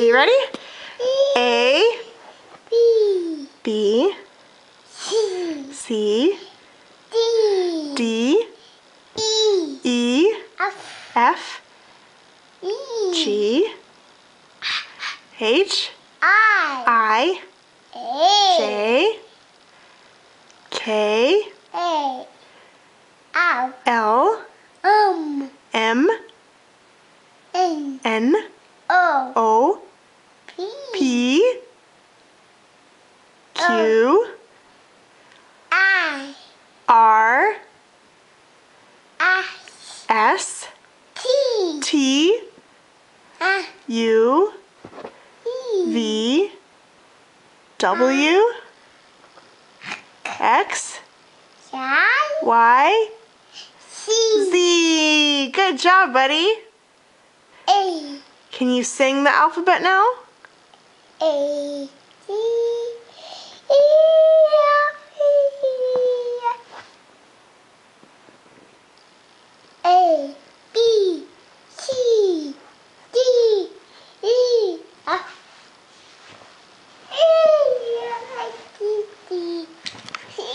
Okay, you ready? A, B, B, C, C, D, D, E, E, F, F, E, G, H, I, I, A, J, K, A, L, L, M, N, N, O, O, P, P, Q, I, R, S, S, T, T, U, E, V, W, X, Y, C, Z. Good job, buddy. A, Can you sing the alphabet now? A, C, E, F, E, A, B, C, D, E, F, E,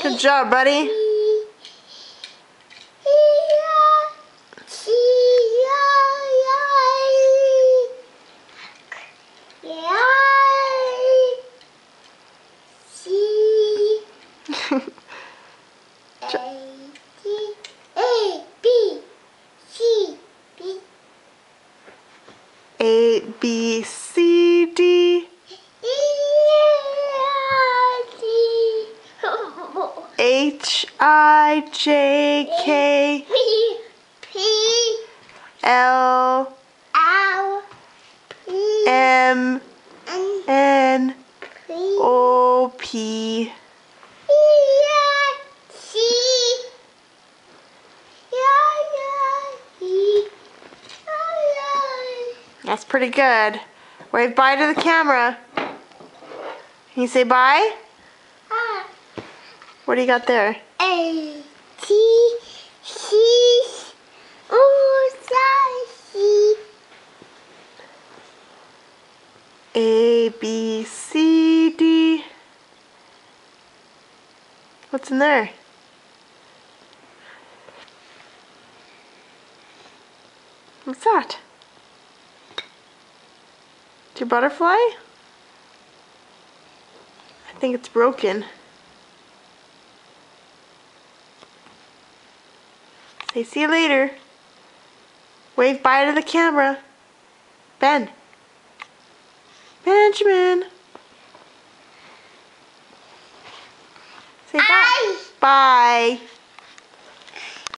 Good job, buddy. A, B, C, D, H, I, J, K, P, L, L, P, M, N, N, P, O, P. That's pretty good. Wave bye to the camera. Can you say bye? What do you got there? A, T, C, O, C. A, B, C, D. What's in there? What's that? It's your butterfly? I think it's broken. Say see you later. Wave bye to the camera. Ben. Benjamin. Say bye. Bye.